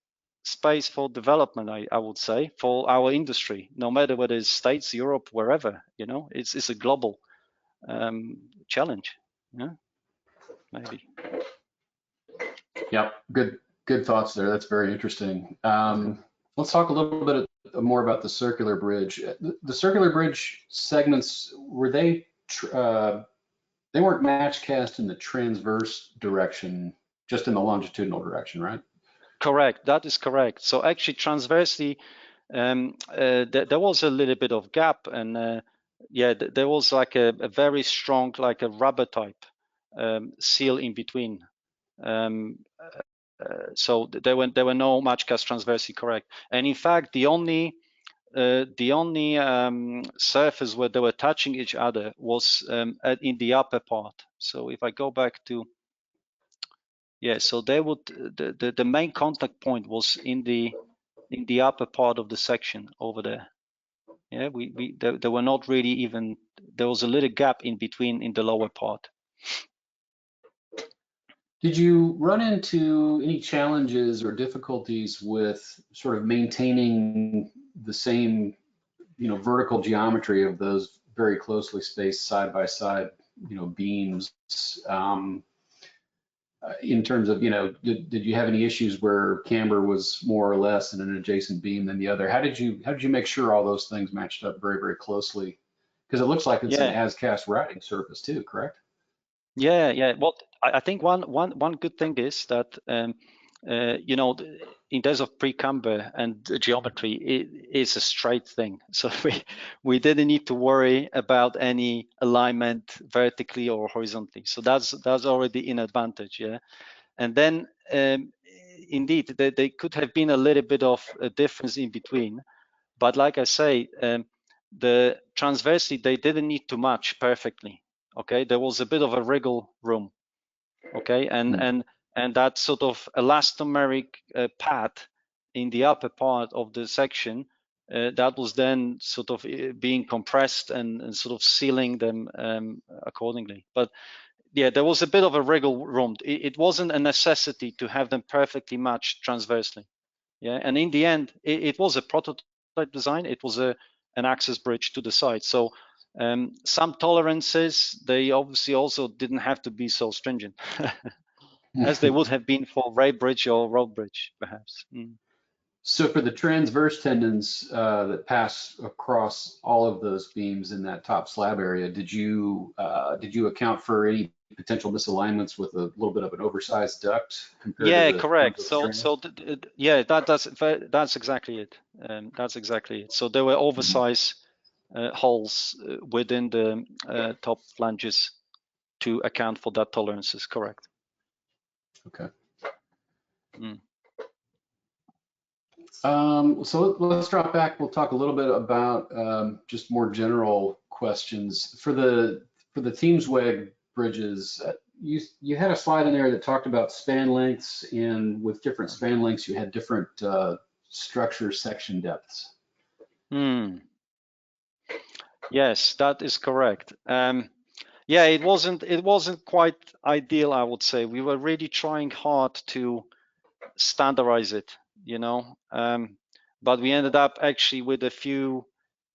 space for development, I would say, for our industry, no matter whether it's States, Europe, wherever, you know, it's a global challenge. Yeah, maybe. Yep, good thoughts there. That's very interesting. Let's talk a little bit more about the circular bridge. The circular bridge segments, were they weren't match cast in the transverse direction, just in the longitudinal direction, right? Correct. That is correct. So actually, transversely, there was a little bit of gap, and yeah, there was like a very strong, like a rubber type seal in between. So there were no match cast transversely, correct. And in fact, the only surface where they were touching each other was in the upper part. So if I go back to, yeah, so they would the main contact point was in the upper part of the section over there. Yeah, there were not really even, there was a little gap in between in the lower part. Did you run into any challenges or difficulties with sort of maintaining the same, you know, vertical geometry of those very closely spaced side by side, you know, beams? In terms of, you know, did you have any issues where camber was more or less in an adjacent beam than the other? How did you make sure all those things matched up very, very closely? Because it looks like it's an as-cast routing surface too, correct? Yeah. Well, I think one good thing is that you know, in terms of pre-camber and geometry, it is a straight thing. So we didn't need to worry about any alignment vertically or horizontally. So that's already an advantage, yeah. And then indeed, there could have been a little bit of a difference in between, but like I say, the transversely they didn't need to match perfectly. Okay, there was a bit of a wriggle room. Okay, and that sort of elastomeric pad in the upper part of the section that was then sort of being compressed and sort of sealing them accordingly. But yeah, there was a bit of a wriggle room. It wasn't a necessity to have them perfectly matched transversely. Yeah, and in the end, it was a prototype design. It was an access bridge to the site. So some tolerances, they obviously also didn't have to be so stringent as they would have been for rail bridge or road bridge, perhaps. So for the transverse tendons that pass across all of those beams in that top slab area, did you account for any potential misalignments with a little bit of an oversized duct compared to the correct. Yeah, that's exactly it. That's exactly it. So there were oversized holes within the top flanges to account for that tolerances. Correct. Okay. So let's drop back. We'll talk a little bit about just more general questions for the Theemsweg bridges. You had a slide in there that talked about span lengths, and with different span lengths, you had different structure section depths. Yes, that is correct. Yeah, it wasn't quite ideal, I would say. We were really trying hard to standardize it, you know, but we ended up actually with a few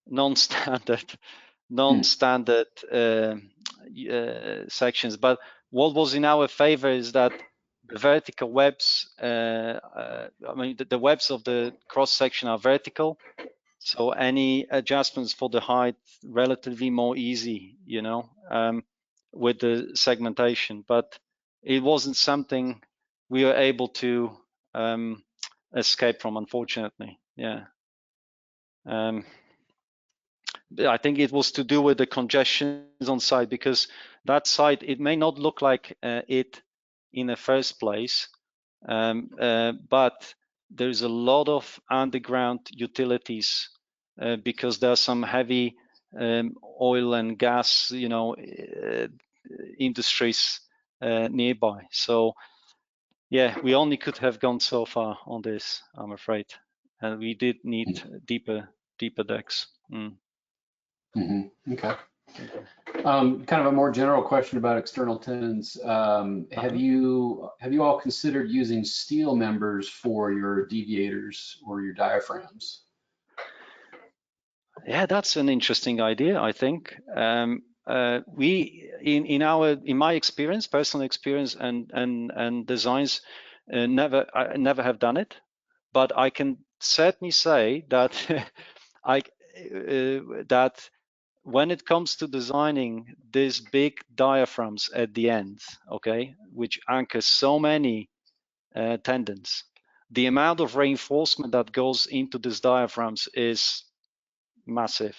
non-standard sections. But what was in our favor is that the vertical webs, I mean, the webs of the cross section are vertical, so any adjustments for the height relatively more easy, you know, with the segmentation. But it wasn't something we were able to escape from, unfortunately. Yeah. I think it was to do with the congestions on site, because that site, it may not look like it in the first place, but there's a lot of underground utilities because there are some heavy oil and gas, industries nearby. So yeah, we only could have gone so far on this, I'm afraid, and we did need deeper decks. Okay. Kind of a more general question about external tendons. Have you all considered using steel members for your deviators or your diaphragms? Yeah, that's an interesting idea, I think. We, in my experience, personal experience, and designs, never have done it, but I can certainly say that that when it comes to designing these big diaphragms at the end, okay, which anchor so many tendons, the amount of reinforcement that goes into these diaphragms is massive,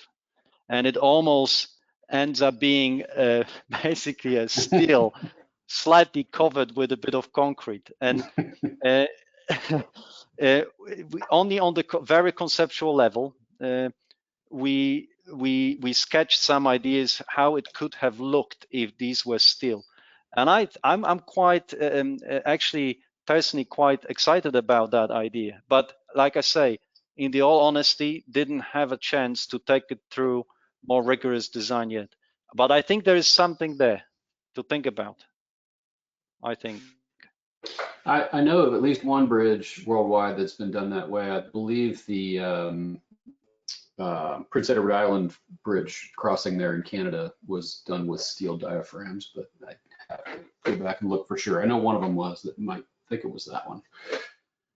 and it almost ends up being basically a steel slightly covered with a bit of concrete. And only on the very conceptual level, we sketched some ideas how it could have looked if these were steel. And I'm quite actually personally quite excited about that idea. But like I say, in the all honesty, didn't have a chance to take it through more rigorous design yet. But I think there is something there to think about, I think. I know of at least one bridge worldwide that's been done that way. I believe the Prince Edward Island Bridge crossing there in Canada was done with steel diaphragms, but I have to go back and look for sure. I know one of them was, that might think it was that one.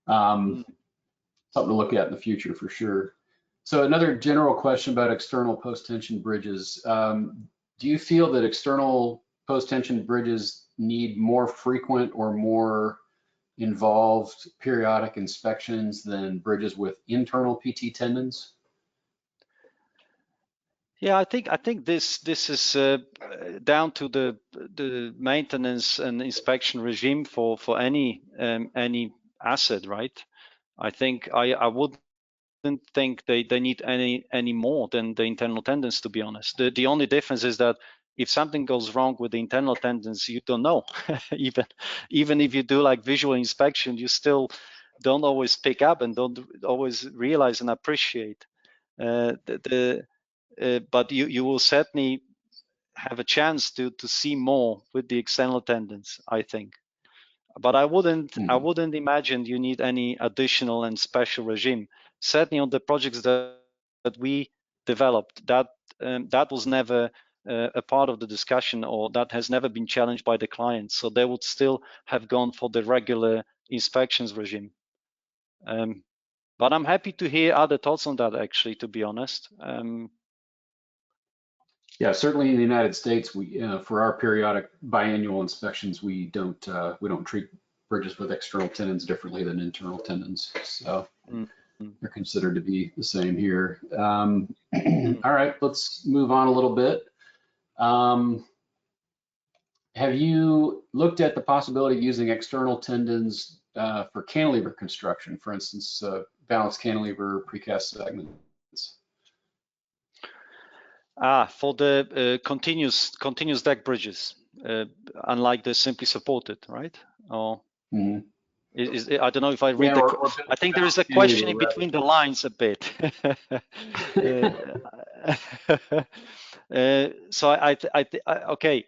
Something to look at in the future for sure. So another general question about external post-tension bridges. Do you feel that external post-tension bridges need more frequent or more involved periodic inspections than bridges with internal PT tendons? Yeah, I think this is down to the maintenance and inspection regime for any asset, right? I think I wouldn't think they need any more than the internal tendons, to be honest. The only difference is that if something goes wrong with the internal tendons, you don't know. even if you do like visual inspection, you still don't always pick up and don't always realize and appreciate but you will certainly have a chance to see more with the external tendons, I think. But I wouldn't imagine you need any additional and special regime. Certainly on the projects that we developed, that was never a part of the discussion, or that has never been challenged by the client. So they would still have gone for the regular inspections regime. But I'm happy to hear other thoughts on that, actually, to be honest. Yeah, certainly in the United States, we for our periodic biannual inspections, we don't treat bridges with external tendons differently than internal tendons. So they're considered to be the same here. All right, let's move on a little bit. Have you looked at the possibility of using external tendons for cantilever construction, for instance, balanced cantilever precast segments? For the continuous deck bridges, unlike the simply supported, right? Or I don't know if I read I think there is a question in between the lines a bit. So okay,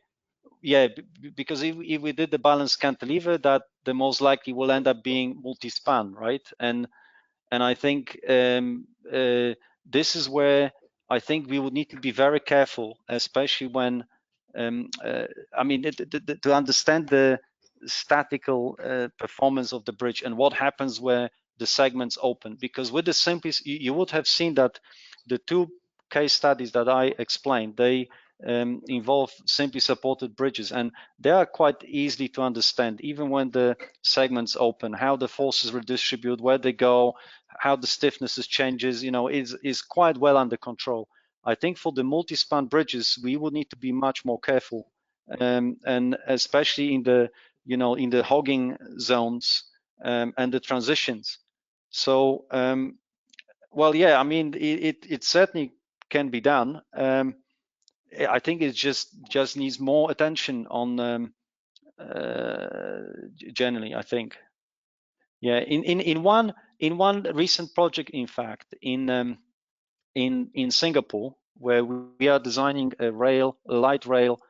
yeah, because if we did the balanced cantilever, that the most likely will end up being multi-span, right? And I think this is where I think we would need to be very careful, especially when, I mean, to understand the statical performance of the bridge and what happens where the segments open. Because with the simply, you would have seen that the two case studies that I explained, they involve simply supported bridges, and they are quite easily to understand, even when the segments open, how the forces redistribute, where they go, how the stiffnesses changes, is quite well under control. I think for the multi-span bridges, we would need to be much more careful, and especially in the in the hogging zones and the transitions. So, well, yeah, I mean, it certainly can be done. I think it just needs more attention on generally, I think. Yeah, in one recent project, in fact, in Singapore, where we are designing a light rail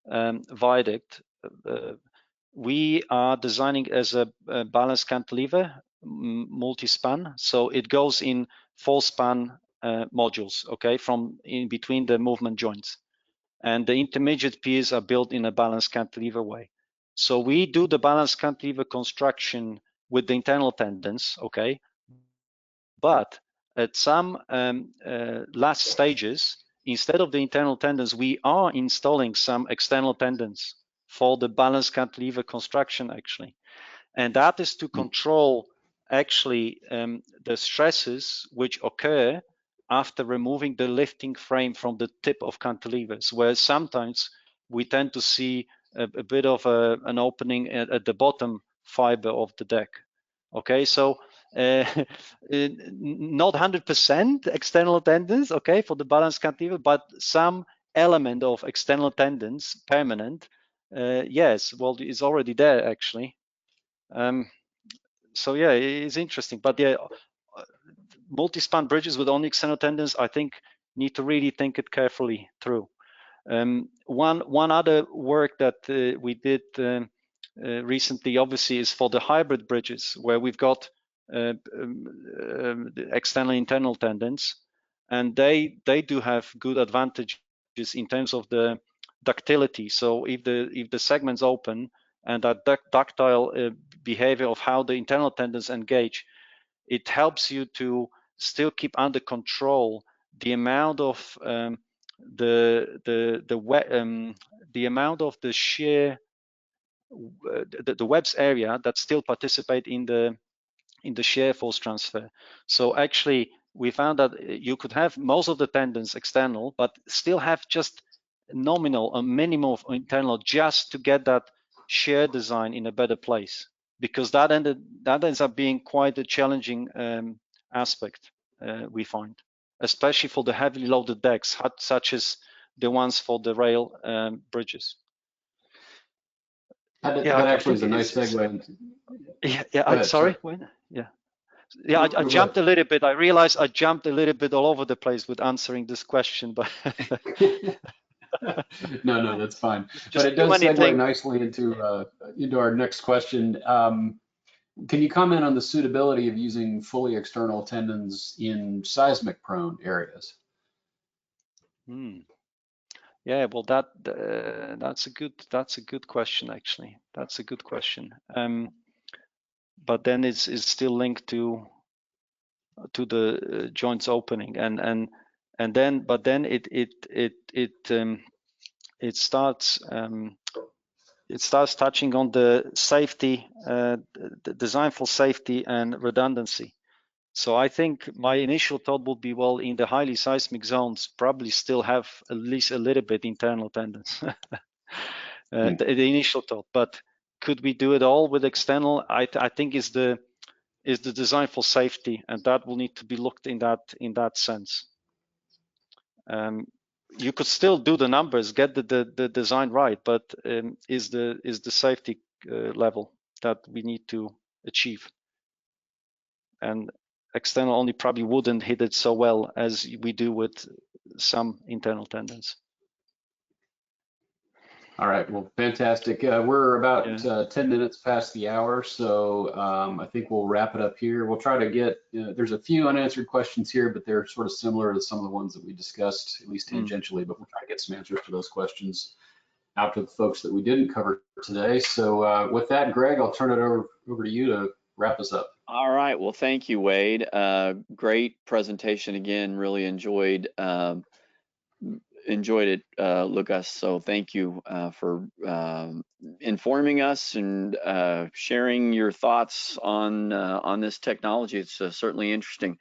viaduct, we are designing as a balanced cantilever multi-span, so it goes in 4-span modules, okay, from in between the movement joints, and the intermediate piers are built in a balanced cantilever way. So we do the balanced cantilever construction with the internal tendons, okay, but at some last stages, instead of the internal tendons, we are installing some external tendons for the balanced cantilever construction, actually. And that is to control actually the stresses which occur after removing the lifting frame from the tip of cantilevers, where sometimes we tend to see a bit of an opening at the bottom fiber of the deck. Okay, so not 100% external tendons, okay, for the balanced cantilever, but some element of external tendons, permanent, yes, well, it's already there actually. So yeah, it's interesting, but yeah, multi-span bridges with only external tendons, I think, need to really think it carefully through. One other work that we did recently, obviously, is for the hybrid bridges, where we've got external internal tendons, and they do have good advantages in terms of the ductility. So if the segments open and that ductile behavior of how the internal tendons engage, it helps you to still keep under control the amount of the amount of the shear, the webs area that still participate in the shear force transfer. So actually, we found that you could have most of the tendons external, but still have just nominal or minimum of internal, just to get that shear design in a better place, because that ends up being quite a challenging aspect, we find, especially for the heavily loaded decks, such as the ones for the rail bridges. That actually is a nice segue. Yeah, sorry. Yeah, I jumped a little bit. I realized I jumped a little bit all over the place with answering this question, but no, that's fine. But it does segue nicely into our next question. Can you comment on the suitability of using fully external tendons in seismic prone areas? Yeah, well, that's a good question, actually. That's a good question. But then it's still linked to the joints opening, and then it starts touching on the safety, the design for safety and redundancy. So I think my initial thought would be, well, in the highly seismic zones, probably still have at least a little bit internal tendons. The initial thought, but could we do it all with external? I think is the design for safety, and that will need to be looked in that sense. You could still do the numbers, get the design right, but is the safety level that we need to achieve, and external only probably wouldn't hit it so well as we do with some internal tendons. All right, well, fantastic. We're about 10 minutes past the hour, so I think we'll wrap it up here. We'll try to get, there's a few unanswered questions here, but they're sort of similar to some of the ones that we discussed, at least tangentially, but we'll try to get some answers to those questions out to the folks that we didn't cover today. So with that, Greg, I'll turn it over to you to wrap us up. All right, well, thank you, Wade. Great presentation again, really enjoyed enjoyed it, Lukasz. So thank you for informing us and sharing your thoughts on this technology. It's certainly interesting.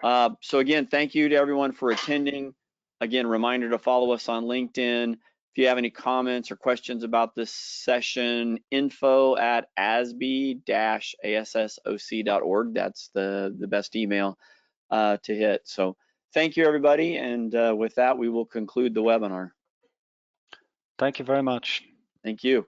So again, thank you to everyone for attending. Again, reminder to follow us on LinkedIn. If you have any comments or questions about this session, info@asbi-assoc.org. That's the best email to hit. So thank you, everybody. And with that, we will conclude the webinar. Thank you very much. Thank you.